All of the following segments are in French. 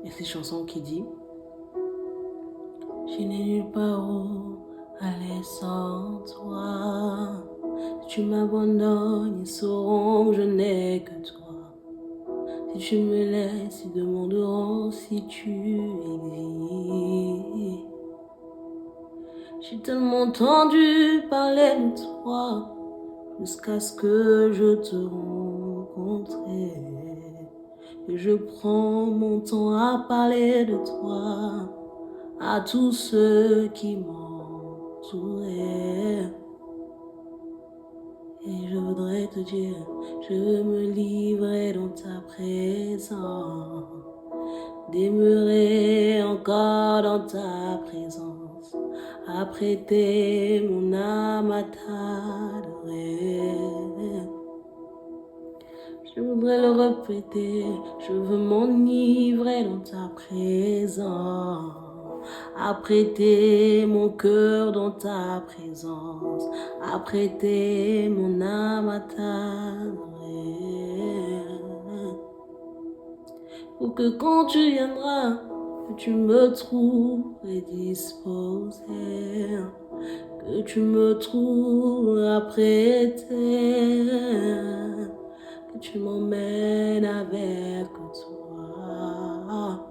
Et cette chanson qui dit: je n'ai nulle part où aller sans toi. Si tu m'abandonnes, ils sauront que je n'ai que toi. Si tu me laisses, ils demanderont si tu existes. J'ai tellement entendu parler de toi jusqu'à ce que je te rencontre. Et je prends mon temps à parler de toi à tous ceux qui m'entouraient. Et je voudrais te dire, je veux me livrer dans ta présence, demeurer encore dans ta présence, apprêter mon âme à t'adorer. Je voudrais le répéter, je veux m'enivrer dans ta présence, apprêter mon cœur dans ta présence, apprêter mon âme à t'adorer. Pour que quand tu viendras, que tu me trouves disposé, que tu me trouves apprêté, que tu m'emmènes avec toi.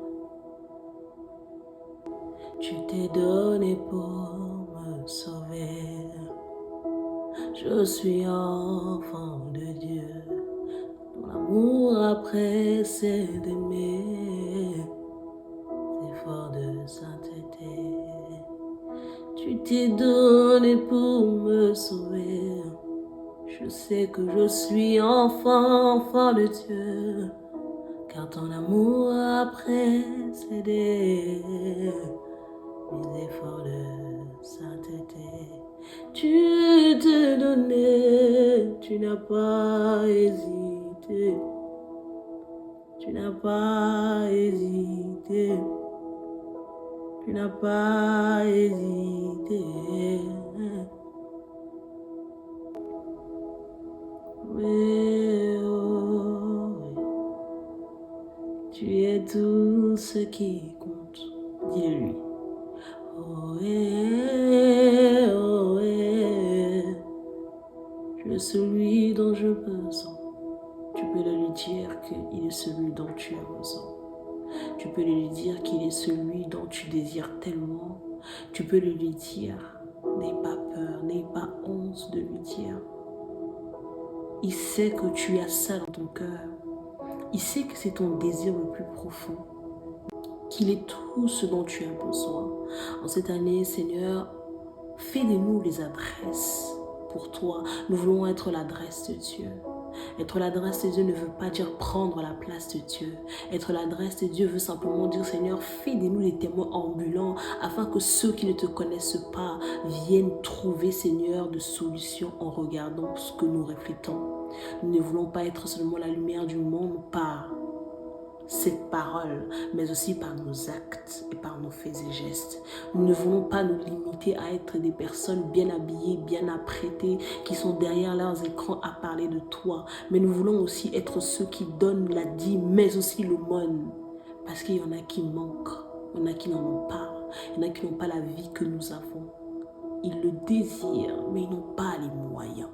Tu t'es donné pour me sauver. Je suis enfant de Dieu. Ton amour après c'est d'aimer. C'est fort de sainteté. Tu t'es donné pour me sauver. Je sais que je suis enfant de Dieu, car ton amour a précédé mes efforts de sainteté. Tu t'es donné, tu n'as pas hésité, tu n'as pas hésité, tu n'as pas hésité. Oui, oh, oui. Tu es tout ce qui compte, dis-le-lui. Oh, oh, je suis celui dont je besoin. Tu peux le lui dire qu'il est celui dont tu as besoin. Tu peux lui dire qu'il est celui dont tu désires tellement. Tu peux lui dire, n'aie pas peur, n'aie pas honte de lui dire. Il sait que tu as ça dans ton cœur. Il sait que c'est ton désir le plus profond. Qu'il est tout ce dont tu as besoin. En cette année, Seigneur, fais de nous les adresses pour toi. Nous voulons être l'adresse de Dieu. Être l'adresse de Dieu ne veut pas dire prendre la place de Dieu. Être l'adresse de Dieu veut simplement dire, Seigneur, fais de nous les témoins ambulants afin que ceux qui ne te connaissent pas viennent trouver, Seigneur, de solutions en regardant ce que nous reflétons. Nous ne voulons pas être seulement la lumière du monde par cette parole, mais aussi par nos actes et par nos faits et gestes. Nous ne voulons pas nous limiter à être des personnes bien habillées, bien apprêtées, qui sont derrière leurs écrans à parler de toi, mais nous voulons aussi être ceux qui donnent la dîme, mais aussi l'aumône, parce qu'il y en a qui manquent, il y en a qui n'en ont pas, il y en a qui n'ont pas la vie que nous avons. Ils le désirent, mais ils n'ont pas les moyens.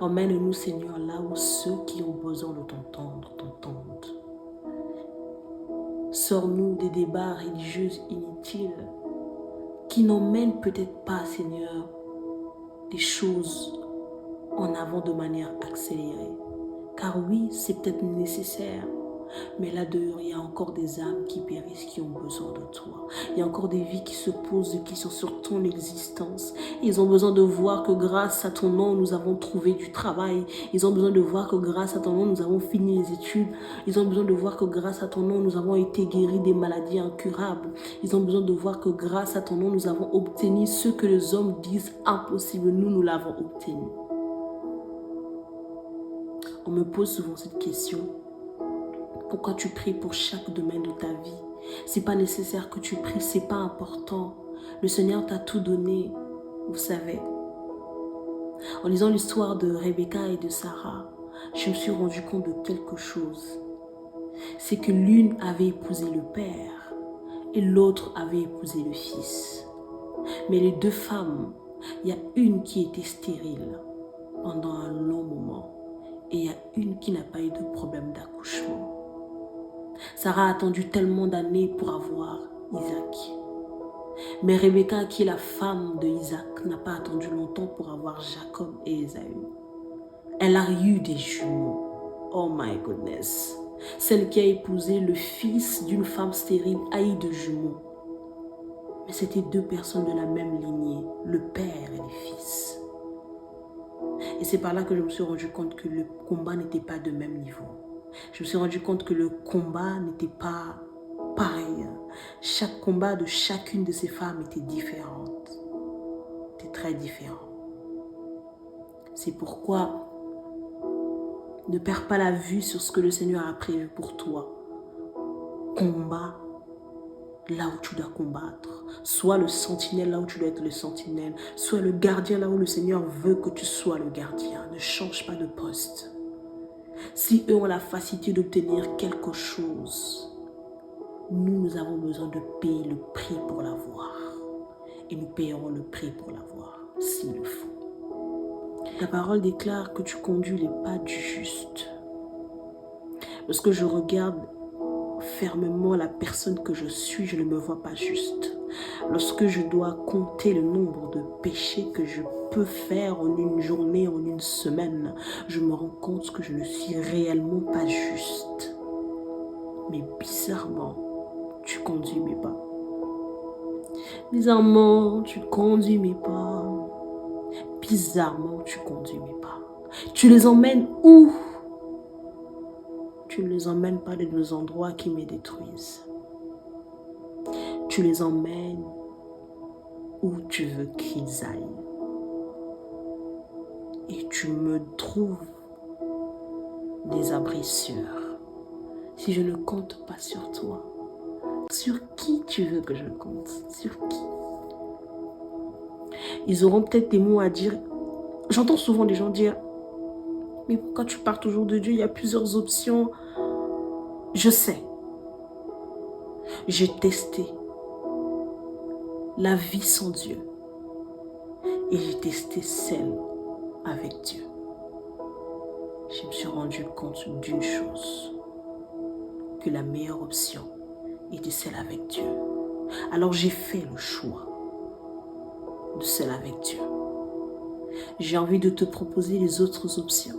Emmène-nous, Seigneur, là où ceux qui ont besoin de t'entendre, t'entendent. Sors-nous des débats religieux inutiles qui n'emmènent peut-être pas, Seigneur, des choses en avant de manière accélérée. Car oui, c'est peut-être nécessaire, mais là-dedans, il y a encore des âmes qui périssent, qui ont besoin de toi. Il y a encore des vies qui se posent des questions sur ton existence. Ils ont besoin de voir que grâce à ton nom, nous avons trouvé du travail. Ils ont besoin de voir que grâce à ton nom, nous avons fini les études. Ils ont besoin de voir que grâce à ton nom, nous avons été guéris des maladies incurables. Ils ont besoin de voir que grâce à ton nom, nous avons obtenu ce que les hommes disent impossible. Nous l'avons obtenu. On me pose souvent cette question. Pourquoi tu pries pour chaque domaine de ta vie? C'est pas nécessaire que tu pries, c'est pas important. Le Seigneur t'a tout donné, vous savez. En lisant l'histoire de Rebecca et de Sarah, je me suis rendu compte de quelque chose. c'est que l'une avait épousé le père et l'autre avait épousé le fils. Mais les deux femmes, il y a une qui était stérile pendant un long moment et il y a une qui n'a pas eu de problème d'accouchement. Sarah a attendu tellement d'années pour avoir Isaac. Mais Rebecca, qui est la femme de Isaac, n'a pas attendu longtemps pour avoir Jacob et Ésaü. Elle a eu des jumeaux. Oh my goodness. Celle qui a épousé le fils d'une femme stérile a eu de jumeaux. Mais c'était deux personnes de la même lignée, le père et le fils. Et c'est par là que je me suis rendu compte que le combat n'était pas de même niveau. Je me suis rendu compte que le combat n'était pas pareil. Chaque combat de chacune de ces femmes était différente. Était très différent. C'est pourquoi ne perds pas la vue sur ce que le Seigneur a prévu pour toi. Combat là où tu dois combattre. Sois le sentinelle là où tu dois être le sentinelle. Sois le gardien là où le Seigneur veut que tu sois le gardien. Ne change pas de poste. Si eux ont la facilité d'obtenir quelque chose, nous avons besoin de payer le prix pour l'avoir. Et nous payerons le prix pour l'avoir, s'il le faut. La parole déclare que tu conduis les pas du juste. Lorsque je regarde fermement la personne que je suis, je ne me vois pas juste. Lorsque je dois compter le nombre de péchés que je peux faire en une journée, en une semaine, je me rends compte que je ne suis réellement pas juste. Mais bizarrement, tu conduis mes pas. Bizarrement, tu conduis mes pas. Bizarrement, tu conduis mes pas. Tu les emmènes où? Tu ne les emmènes pas dans des endroits qui me détruisent. Tu les emmènes où tu veux qu'ils aillent. Et tu me trouves des abris sûrs. Si je ne compte pas sur toi, sur qui tu veux que je compte? Sur qui? Ils auront peut-être des mots à dire. J'entends souvent des gens dire, mais pourquoi tu parles toujours de Dieu? Il y a plusieurs options. Je sais. J'ai testé la vie sans Dieu. Et j'ai testé celle avec Dieu. Je me suis rendu compte d'une chose. Que la meilleure option était celle avec Dieu. Alors j'ai fait le choix de celle avec Dieu. J'ai envie de te proposer les autres options.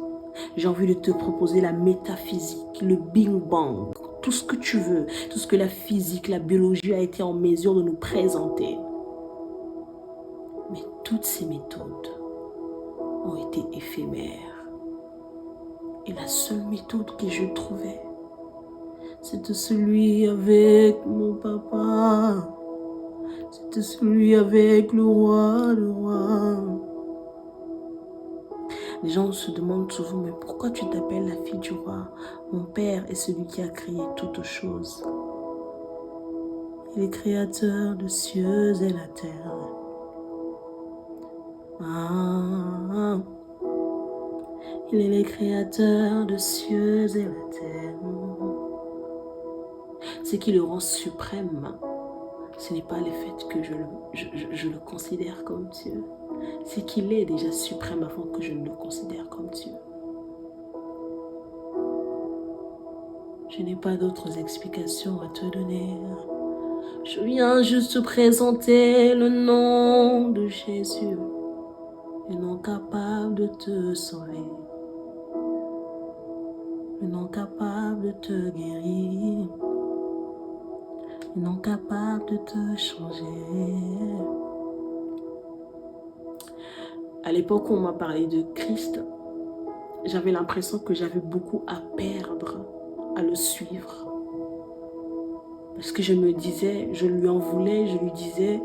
J'ai envie de te proposer la métaphysique, le Big Bang, tout ce que tu veux, tout ce que la physique, la biologie a été en mesure de nous présenter. Mais toutes ces méthodes ont été éphémères. Et la seule méthode que je trouvais, c'était celui avec mon papa. C'était celui avec le roi, le roi. Les gens se demandent souvent, mais pourquoi tu t'appelles la fille du roi? Mon père est celui qui a créé toutes choses. Il est créateur de cieux et la terre. Ah, il est le créateur de cieux et la terre. Ce qui le rend suprême, ce n'est pas le fait que je le considère comme Dieu. C'est qu'il est déjà suprême avant que je ne le considère comme Dieu. Je n'ai pas d'autres explications à te donner. Je viens juste te présenter le nom de Jésus, le nom capable de te sauver, le nom capable de te guérir, le nom capable de te changer. À l'époque où on m'a parlé de Christ, j'avais l'impression que j'avais beaucoup à perdre à le suivre. Parce que je me disais, je lui en voulais, je lui disais,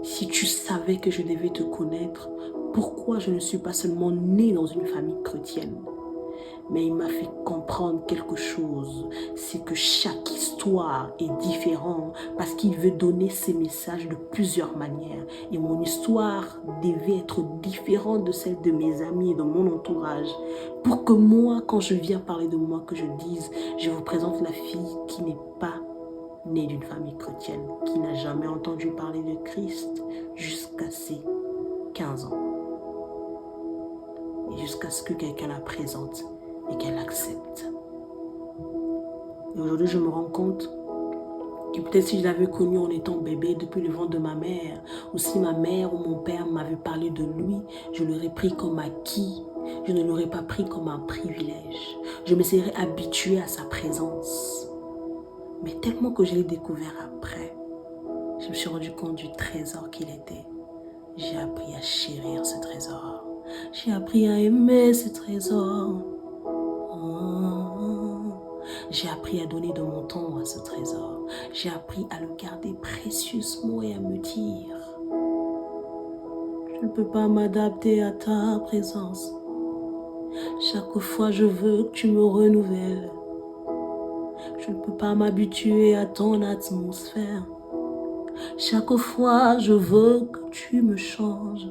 si tu savais que je devais te connaître, pourquoi je ne suis pas seulement née dans une famille chrétienne? Mais il m'a fait comprendre quelque chose, c'est que chaque histoire histoire est différente parce qu'il veut donner ses messages de plusieurs manières. Et mon histoire devait être différente de celle de mes amis et de mon entourage. Pour que moi, quand je viens parler de moi, que je dise, je vous présente la fille qui n'est pas née d'une famille chrétienne, qui n'a jamais entendu parler de Christ jusqu'à ses 15 ans. Et jusqu'à ce que quelqu'un la présente et qu'elle l'accepte. Et aujourd'hui, je me rends compte que peut-être si je l'avais connu en étant bébé depuis le ventre de ma mère, ou si ma mère ou mon père m'avaient parlé de lui, je l'aurais pris comme acquis. Je ne l'aurais pas pris comme un privilège. Je me serais habituée à sa présence. Mais tellement que je l'ai découvert après, je me suis rendu compte du trésor qu'il était. J'ai appris à chérir ce trésor. J'ai appris à aimer ce trésor. J'ai appris à donner de mon temps à ce trésor. J'ai appris à le garder précieusement et à me dire: je ne peux pas m'adapter à ta présence. Chaque fois je veux que tu me renouvelles. Je ne peux pas m'habituer à ton atmosphère. Chaque fois je veux que tu me changes.